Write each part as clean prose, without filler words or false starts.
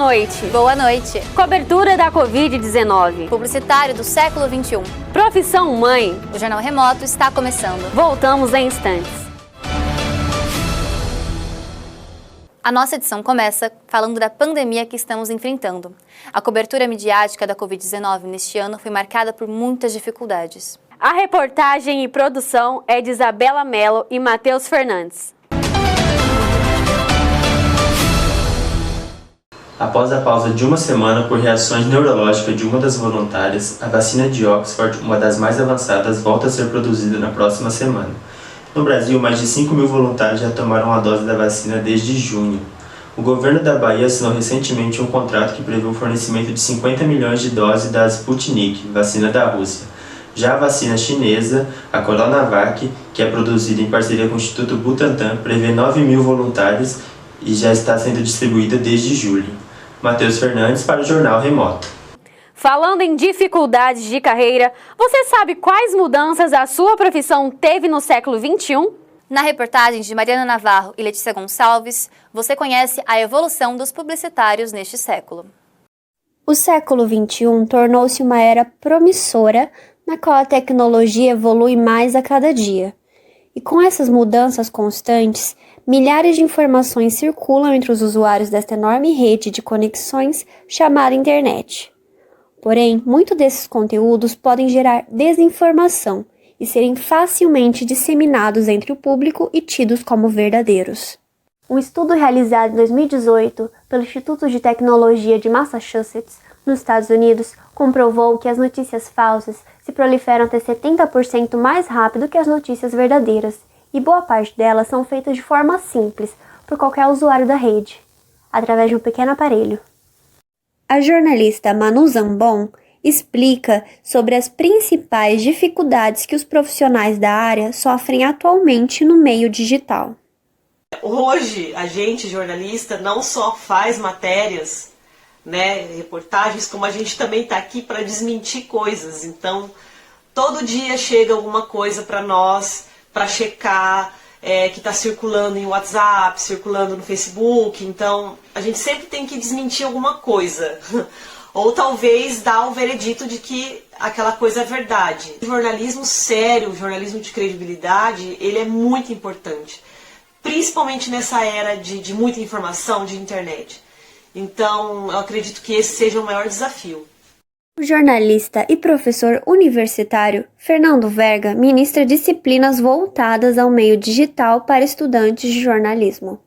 noite. Boa noite. Cobertura da Covid-19. Publicitário do século XXI. Profissão mãe. O Jornal Remoto está começando. Voltamos em instantes. A nossa edição começa falando da pandemia que estamos enfrentando. A cobertura midiática da Covid-19 neste ano foi marcada por muitas dificuldades. A reportagem e produção é de Isabela Mello e Matheus Fernandes. Após a pausa de uma semana por reações neurológicas de uma das voluntárias, a vacina de Oxford, uma das mais avançadas, volta a ser produzida na próxima semana. No Brasil, mais de 5 mil voluntários já tomaram a dose da vacina desde junho. O governo da Bahia assinou recentemente um contrato que prevê o fornecimento de 50 milhões de doses da Sputnik, vacina da Rússia. Já a vacina chinesa, a Coronavac, que é produzida em parceria com o Instituto Butantan, prevê 9 mil voluntários e já está sendo distribuída desde julho. Matheus Fernandes para o Jornal Remoto. Falando em dificuldades de carreira, você sabe quais mudanças a sua profissão teve no século XXI? Na reportagem de Mariana Navarro e Letícia Gonçalves, você conhece a evolução dos publicitários neste século. O século XXI tornou-se uma era promissora na qual a tecnologia evolui mais a cada dia. E com essas mudanças constantes, milhares de informações circulam entre os usuários desta enorme rede de conexões chamada internet. Porém, muitos desses conteúdos podem gerar desinformação e serem facilmente disseminados entre o público e tidos como verdadeiros. Um estudo realizado em 2018 pelo Instituto de Tecnologia de Massachusetts, nos Estados Unidos, comprovou que as notícias falsas se proliferam até 70% mais rápido que as notícias verdadeiras, e boa parte delas são feitas de forma simples, por qualquer usuário da rede, através de um pequeno aparelho. A jornalista Manu Zambon explica sobre as principais dificuldades que os profissionais da área sofrem atualmente no meio digital. Hoje, a gente, jornalista, não só faz matérias, reportagens, como a gente também está aqui para desmentir coisas. Então, todo dia chega alguma coisa para nós, para checar, que está circulando em WhatsApp, circulando no Facebook. Então, a gente sempre tem que desmentir alguma coisa. Ou talvez dar o veredito de que aquela coisa é verdade. O jornalismo sério, o jornalismo de credibilidade, ele é muito importante. Principalmente nessa era de muita informação, de internet. Então, eu acredito que esse seja o maior desafio. O jornalista e professor universitário Fernando Verga ministra disciplinas voltadas ao meio digital para estudantes de jornalismo.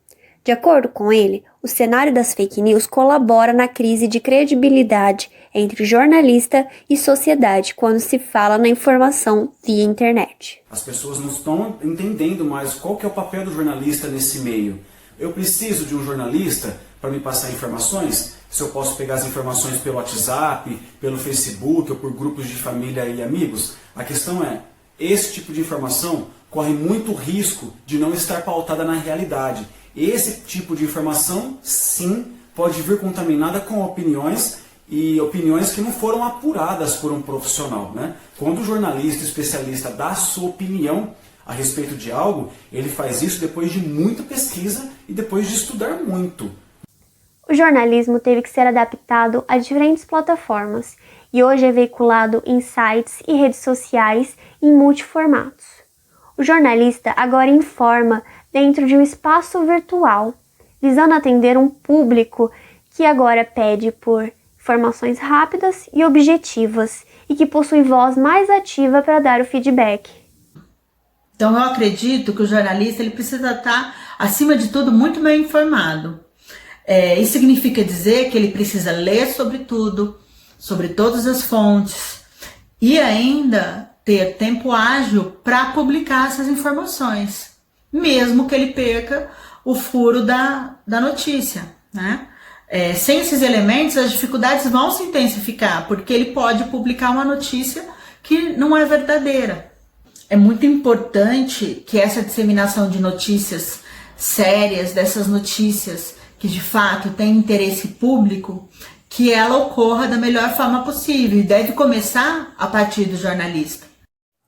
De acordo com ele, o cenário das fake news colabora na crise de credibilidade entre jornalista e sociedade quando se fala na informação via internet. As pessoas não estão entendendo mais qual que é o papel do jornalista nesse meio. Eu preciso de um jornalista para me passar informações? Se eu posso pegar as informações pelo WhatsApp, pelo Facebook ou por grupos de família e amigos? A questão é, esse tipo de informação corre muito risco de não estar pautada na realidade. Esse tipo de informação, sim, pode vir contaminada com opiniões e opiniões que não foram apuradas por um profissional, Quando o jornalista especialista dá a sua opinião a respeito de algo, ele faz isso depois de muita pesquisa e depois de estudar muito. O jornalismo teve que ser adaptado a diferentes plataformas e hoje é veiculado em sites e redes sociais em multiformatos. O jornalista agora informa dentro de um espaço virtual, visando atender um público que agora pede por informações rápidas e objetivas e que possui voz mais ativa para dar o feedback. Então eu acredito que o jornalista ele precisa estar, acima de tudo, muito bem informado. Isso significa dizer que ele precisa ler sobre tudo, sobre todas as fontes e ainda ter tempo ágil para publicar essas informações, mesmo que ele perca o furo da notícia, sem esses elementos, as dificuldades vão se intensificar, porque ele pode publicar uma notícia que não é verdadeira. É muito importante que essa disseminação de notícias sérias, dessas notícias que de fato têm interesse público, que ela ocorra da melhor forma possível e deve começar a partir do jornalista.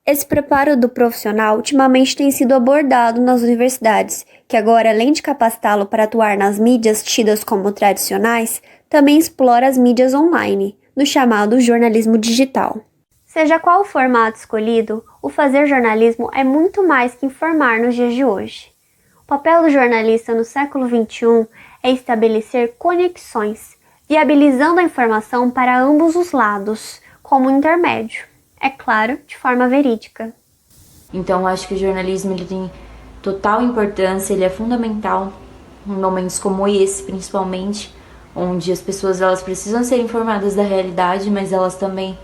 Esse preparo do profissional ultimamente tem sido abordado nas universidades, que agora, além de capacitá-lo para atuar nas mídias tidas como tradicionais, também explora as mídias online, no chamado jornalismo digital. Seja qual o formato escolhido, o fazer jornalismo é muito mais que informar nos dias de hoje. O papel do jornalista no século XXI é estabelecer conexões, viabilizando a informação para ambos os lados, como intermédio, é claro, de forma verídica. Então, acho que o jornalismo ele tem total importância, ele é fundamental em momentos como esse, principalmente, onde as pessoas elas precisam ser informadas da realidade, mas elas também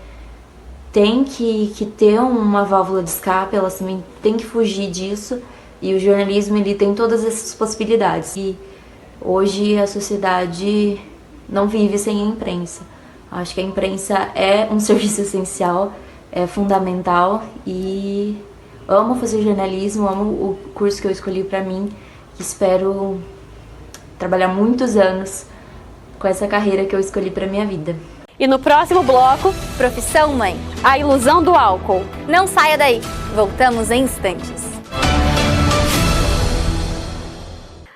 têm que ter uma válvula de escape, elas também têm que fugir disso, e o jornalismo ele tem todas essas possibilidades. E hoje a sociedade não vive sem a imprensa. Acho que a imprensa é um serviço essencial, é fundamental, e amo fazer jornalismo, amo o curso que eu escolhi para mim, espero trabalhar muitos anos com essa carreira que eu escolhi para minha vida. E no próximo bloco, Profissão mãe. a ilusão do álcool. Não saia daí, voltamos em instantes.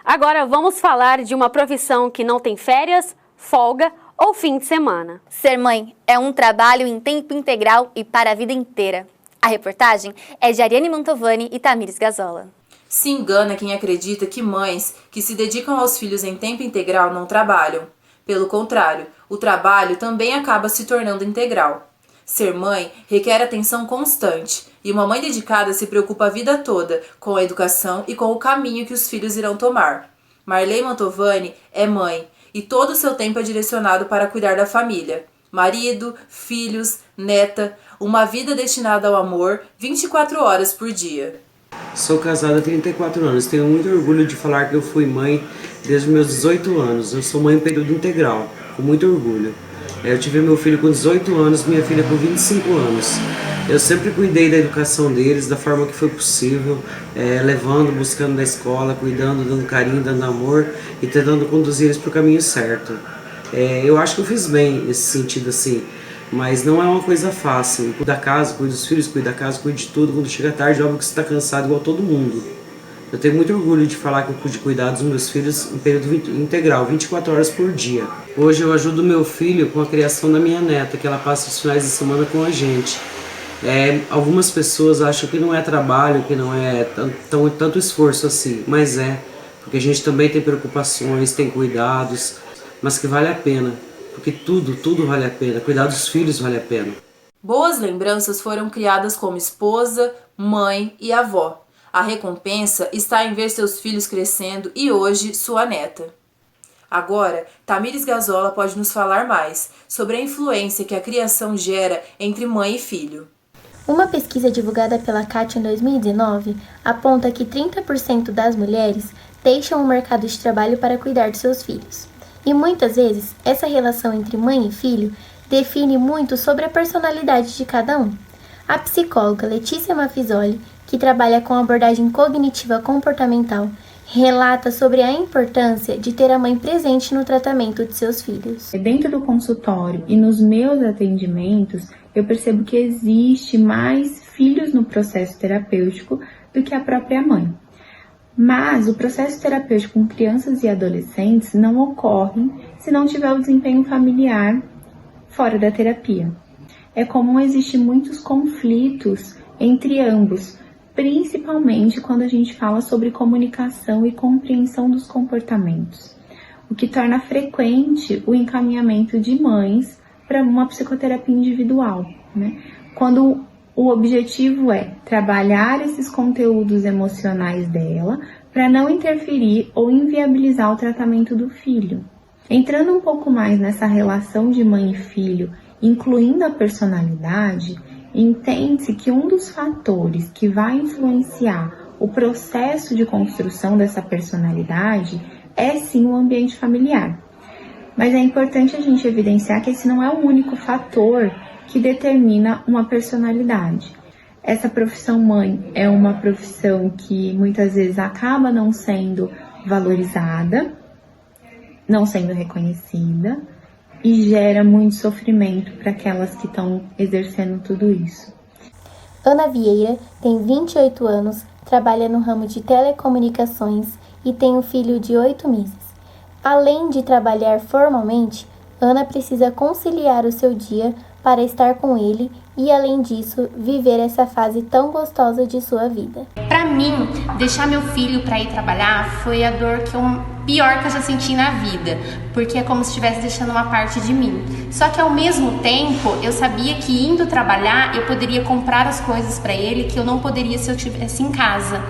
Agora vamos falar de uma profissão que não tem férias, folga ou fim de semana. Ser mãe é um trabalho em tempo integral e para a vida inteira. A reportagem é de Ariane Mantovani e Tamires Gazola. Se engana quem acredita que mães que se dedicam aos filhos em tempo integral não trabalham. Pelo contrário, o trabalho também acaba se tornando integral. Ser mãe requer atenção constante, e uma mãe dedicada se preocupa a vida toda com a educação e com o caminho que os filhos irão tomar. Marley Mantovani é mãe, e todo o seu tempo é direcionado para cuidar da família. Marido, filhos, neta, uma vida destinada ao amor 24 horas por dia. Sou casada há 34 anos, tenho muito orgulho de falar que eu fui mãe desde meus 18 anos. Eu sou mãe em período integral, com muito orgulho. Eu tive meu filho com 18 anos, minha filha com 25 anos. Eu sempre cuidei da educação deles, da forma que foi possível, levando, buscando na escola, cuidando, dando carinho, dando amor e tentando conduzir eles para o caminho certo. Eu acho que eu fiz bem nesse sentido assim, mas não é uma coisa fácil. Cuida da casa, cuida dos filhos, cuida da casa, cuida de tudo. Quando chega tarde, é óbvio que você está cansado igual todo mundo. Eu tenho muito orgulho de falar que eu pude cuidar dos meus filhos em período integral, 24 horas por dia. Hoje eu ajudo meu filho com a criação da minha neta, que ela passa os finais de semana com a gente. Algumas pessoas acham que não é trabalho, que não é tanto esforço assim, mas porque a gente também tem preocupações, tem cuidados, mas que vale a pena, porque tudo vale a pena, cuidar dos filhos vale a pena. Boas lembranças foram criadas como esposa, mãe e avó. A recompensa está em ver seus filhos crescendo e hoje sua neta. Agora, Tamires Gazola pode nos falar mais sobre a influência que a criação gera entre mãe e filho. Uma pesquisa divulgada pela CAT em 2019 aponta que 30% das mulheres deixam o mercado de trabalho para cuidar de seus filhos. E muitas vezes, essa relação entre mãe e filho define muito sobre a personalidade de cada um. A psicóloga Letícia Mafizoli, que trabalha com abordagem cognitiva comportamental, relata sobre a importância de ter a mãe presente no tratamento de seus filhos. Dentro do consultório e nos meus atendimentos, eu percebo que existe mais filhos no processo terapêutico do que a própria mãe. Mas o processo terapêutico com crianças e adolescentes não ocorre se não tiver o desempenho familiar fora da terapia. É comum existir muitos conflitos entre ambos, principalmente quando a gente fala sobre comunicação e compreensão dos comportamentos, o que torna frequente o encaminhamento de mães para uma psicoterapia individual, né? Quando o objetivo é trabalhar esses conteúdos emocionais dela para não interferir ou inviabilizar o tratamento do filho. Entrando um pouco mais nessa relação de mãe e filho, incluindo a personalidade, entende-se que um dos fatores que vai influenciar o processo de construção dessa personalidade é sim o ambiente familiar. Mas é importante a gente evidenciar que esse não é o único fator que determina uma personalidade. Essa profissão mãe é uma profissão que muitas vezes acaba não sendo valorizada, não sendo reconhecida e gera muito sofrimento para aquelas que estão exercendo tudo isso. Ana Vieira tem 28 anos, trabalha no ramo de telecomunicações e tem um filho de 8 meses. Além de trabalhar formalmente, Ana precisa conciliar o seu dia para estar com ele e, além disso, viver essa fase tão gostosa de sua vida. Para mim, deixar meu filho para ir trabalhar foi a dor pior que eu já senti na vida, porque é como se estivesse deixando uma parte de mim. Só que ao mesmo tempo, eu sabia que indo trabalhar, eu poderia comprar as coisas para ele que eu não poderia se eu estivesse em casa.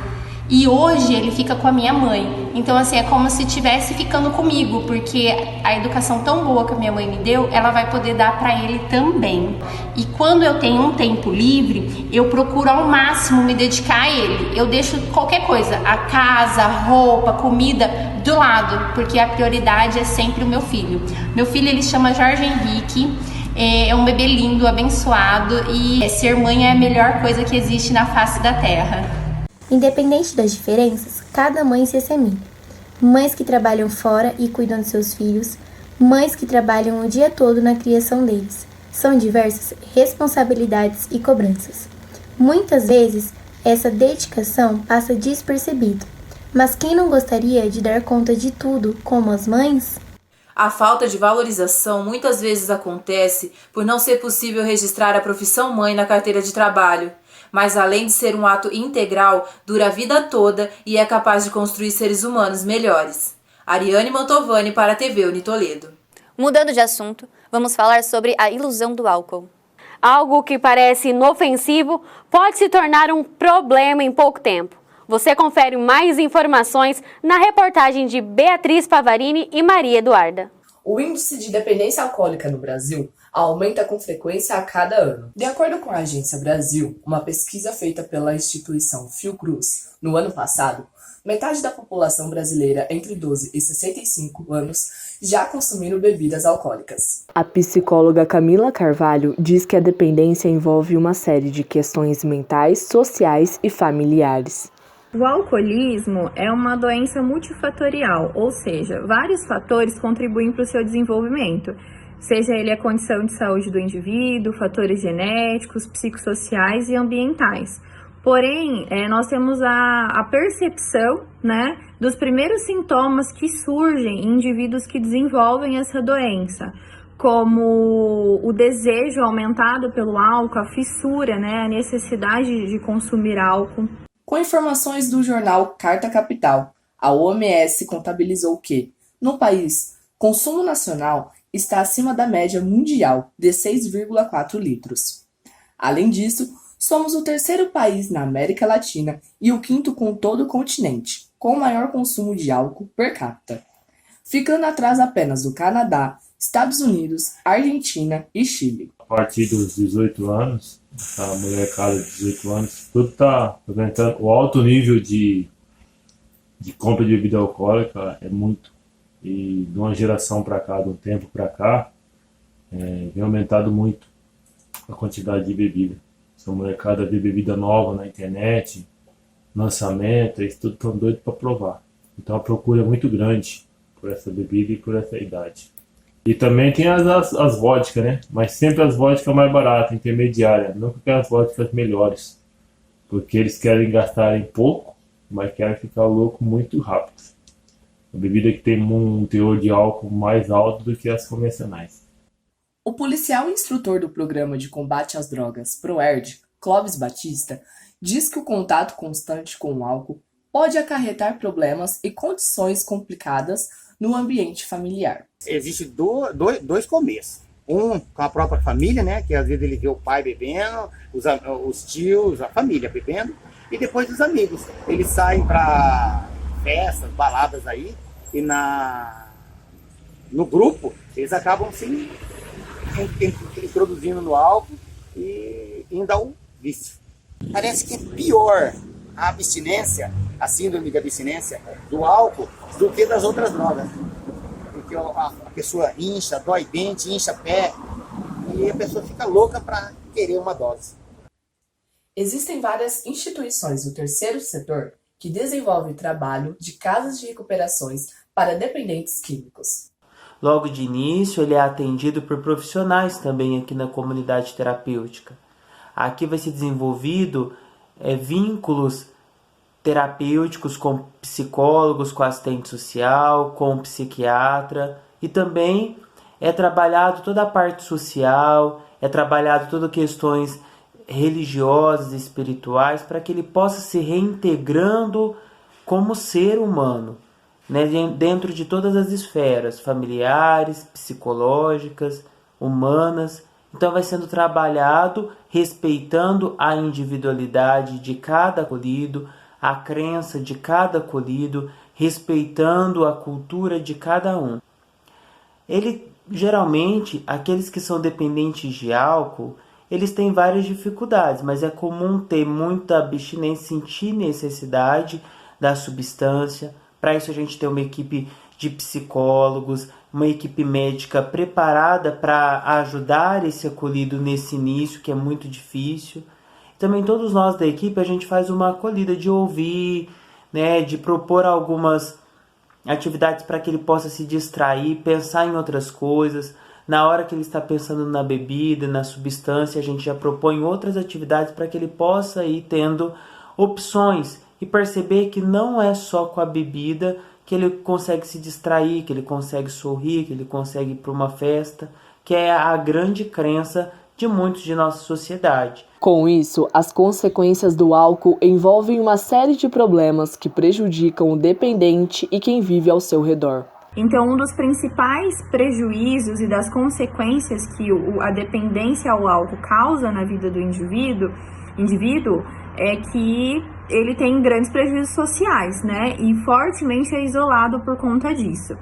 E hoje ele fica com a minha mãe. Então, assim, é como se estivesse ficando comigo, porque a educação tão boa que a minha mãe me deu, ela vai poder dar para ele também. E quando eu tenho um tempo livre, eu procuro ao máximo me dedicar a ele. Eu deixo qualquer coisa, a casa, a roupa, comida, do lado, porque a prioridade é sempre o meu filho. Meu filho, ele chama Jorge Henrique. É um bebê lindo, abençoado, e ser mãe é a melhor coisa que existe na face da terra. Independente das diferenças, cada mãe se assemelha. Mães que trabalham fora e cuidam de seus filhos, mães que trabalham o dia todo na criação deles. São diversas responsabilidades e cobranças. Muitas vezes, essa dedicação passa despercebida. Mas quem não gostaria de dar conta de tudo, como as mães? A falta de valorização muitas vezes acontece por não ser possível registrar a profissão mãe na carteira de trabalho. Mas além de ser um ato integral, dura a vida toda e é capaz de construir seres humanos melhores. Ariane Mantovani para a TV Unitoledo. Mudando de assunto, vamos falar sobre a ilusão do álcool. Algo que parece inofensivo pode se tornar um problema em pouco tempo. Você confere mais informações na reportagem de Beatriz Pavarini e Maria Eduarda. O índice de dependência alcoólica no Brasil aumenta com frequência a cada ano. De acordo com a Agência Brasil, uma pesquisa feita pela instituição Fiocruz, no ano passado, metade da população brasileira entre 12 e 65 anos já consumiram bebidas alcoólicas. A psicóloga Camila Carvalho diz que a dependência envolve uma série de questões mentais, sociais e familiares. O alcoolismo é uma doença multifatorial, ou seja, vários fatores contribuem para o seu desenvolvimento, seja ele a condição de saúde do indivíduo, fatores genéticos, psicossociais e ambientais. Porém, nós temos a percepção, né, dos primeiros sintomas que surgem em indivíduos que desenvolvem essa doença, como o desejo aumentado pelo álcool, a fissura, né, a necessidade de consumir álcool. Com informações do jornal Carta Capital, a OMS contabilizou que, no país, o consumo nacional está acima da média mundial de 6,4 litros. Além disso, somos o terceiro país na América Latina e o quinto com todo o continente, com o maior consumo de álcool per capita, ficando atrás apenas do Canadá, Estados Unidos, Argentina e Chile. A partir dos 18 anos, a molecada de 18 anos, tudo está aumentando. O alto nível de compra de bebida alcoólica é muito. E de uma geração para cá, de um tempo para cá, vem aumentado muito a quantidade de bebida. Essa molecada vê bebida nova na internet, lançamento, eles tudo estão doidos para provar. Então a procura é muito grande por essa bebida e por essa idade. E também tem as vodkas, né? Mas sempre as vodkas mais baratas, intermediárias, nunca aquelas vodkas melhores. Porque eles querem gastar em pouco, mas querem ficar louco muito rápido. A bebida que tem um teor de álcool mais alto do que as convencionais. O policial e instrutor do Programa de Combate às Drogas, PROERD, Clóvis Batista, diz que o contato constante com o álcool pode acarretar problemas e condições complicadas no ambiente familiar. Existem dois começos. Um com a própria família, né, que às vezes ele vê o pai bebendo, os tios, a família bebendo, e depois os amigos. Eles saem para festas, baladas aí, e no grupo eles acabam se introduzindo no álcool e indo ao vício. Parece que é pior a abstinência, a síndrome de abstinência do álcool do que das outras drogas. Porque a pessoa incha, dói dente, incha pé, e a pessoa fica louca para querer uma dose. Existem várias instituições do terceiro setor que desenvolvem trabalho de casas de recuperações para dependentes químicos. Logo de início, ele é atendido por profissionais também aqui na comunidade terapêutica. Aqui vai ser desenvolvido vínculos terapêuticos com psicólogos, com assistente social, com psiquiatra e também é trabalhado toda a parte social, é trabalhado todas questões religiosas e espirituais para que ele possa se reintegrando como ser humano, né, dentro de todas as esferas familiares, psicológicas, humanas. Então vai sendo trabalhado respeitando a individualidade de cada acolhido, a crença de cada acolhido, respeitando a cultura de cada um. Geralmente, aqueles que são dependentes de álcool, eles têm várias dificuldades, mas é comum ter muita abstinência, sentir necessidade da substância. Para isso a gente tem uma equipe de psicólogos, uma equipe médica preparada para ajudar esse acolhido nesse início, que é muito difícil. Também todos nós da equipe, a gente faz uma acolhida de ouvir, né, de propor algumas atividades para que ele possa se distrair, pensar em outras coisas. Na hora que ele está pensando na bebida, na substância, a gente já propõe outras atividades para que ele possa ir tendo opções e perceber que não é só com a bebida que ele consegue se distrair, que ele consegue sorrir, que ele consegue ir para uma festa, que é a grande crença de muitos de nossa sociedade. Com isso, as consequências do álcool envolvem uma série de problemas que prejudicam o dependente e quem vive ao seu redor. Então, um dos principais prejuízos e das consequências que a dependência ao álcool causa na vida do indivíduo é que ele tem grandes prejuízos sociais, né? E fortemente é isolado por conta disso.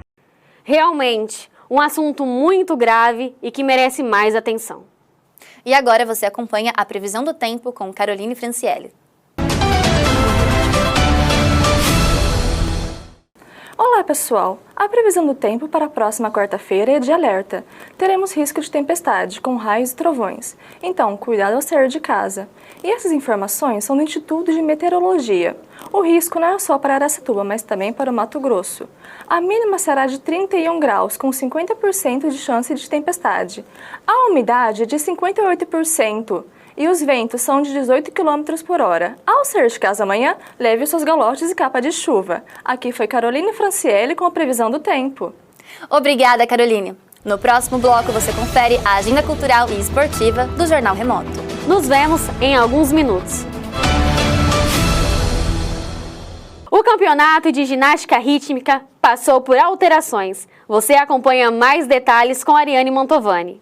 Realmente, um assunto muito grave e que merece mais atenção. E agora você acompanha a previsão do tempo com Caroline Franciele. Olá pessoal, a previsão do tempo para a próxima quarta-feira é de alerta. Teremos risco de tempestade com raios e trovões, então cuidado ao sair de casa. E essas informações são do Instituto de Meteorologia. O risco não é só para Araçatuba, mas também para o Mato Grosso. A mínima será de 31 graus, com 50% de chance de tempestade. A umidade é de 58%. E os ventos são de 18 km por hora. Ao sair de casa amanhã, leve os seus galoches e capa de chuva. Aqui foi Caroline Franciele com a previsão do tempo. Obrigada, Caroline. No próximo bloco você confere a agenda cultural e esportiva do Jornal Remoto. Nos vemos em alguns minutos. O campeonato de ginástica rítmica passou por alterações. Você acompanha mais detalhes com Ariane Mantovani.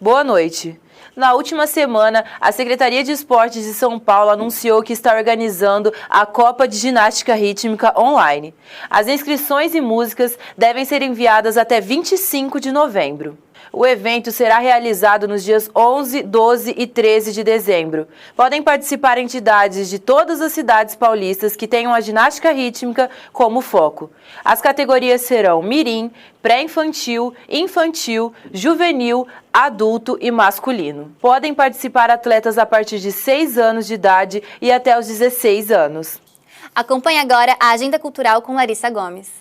Boa noite. Na última semana, a Secretaria de Esportes de São Paulo anunciou que está organizando a Copa de Ginástica Rítmica online. As inscrições e músicas devem ser enviadas até 25 de novembro. O evento será realizado nos dias 11, 12 e 13 de dezembro. Podem participar entidades de todas as cidades paulistas que tenham a ginástica rítmica como foco. As categorias serão mirim, pré-infantil, infantil, juvenil, adulto e masculino. Podem participar atletas a partir de 6 anos de idade e até os 16 anos. Acompanhe agora a agenda cultural com Larissa Gomes.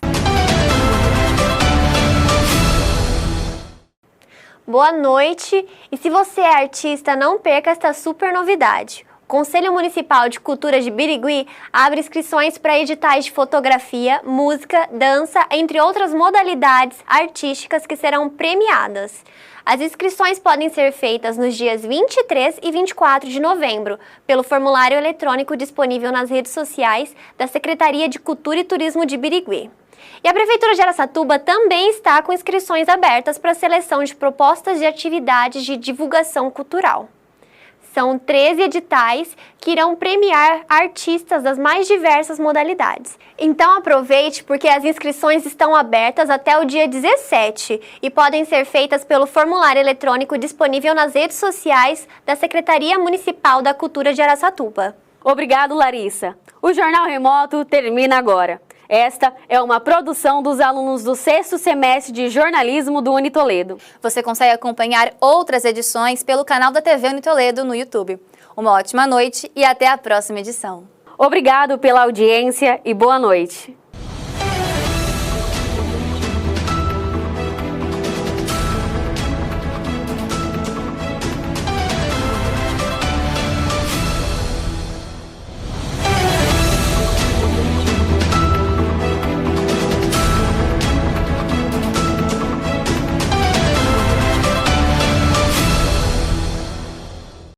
Boa noite, e se você é artista, não perca esta super novidade. O Conselho Municipal de Cultura de Birigui abre inscrições para editais de fotografia, música, dança, entre outras modalidades artísticas que serão premiadas. As inscrições podem ser feitas nos dias 23 e 24 de novembro, pelo formulário eletrônico disponível nas redes sociais da Secretaria de Cultura e Turismo de Birigui. E a Prefeitura de Araçatuba também está com inscrições abertas para a seleção de propostas de atividades de divulgação cultural. São 13 editais que irão premiar artistas das mais diversas modalidades. Então aproveite, porque as inscrições estão abertas até o dia 17 e podem ser feitas pelo formulário eletrônico disponível nas redes sociais da Secretaria Municipal da Cultura de Araçatuba. Obrigado, Larissa. O Jornal Remoto termina agora. Esta é uma produção dos alunos do 6º semestre de jornalismo do Unitoledo. Você consegue acompanhar outras edições pelo canal da TV Unitoledo no YouTube. Uma ótima noite e até a próxima edição. Obrigado pela audiência e boa noite.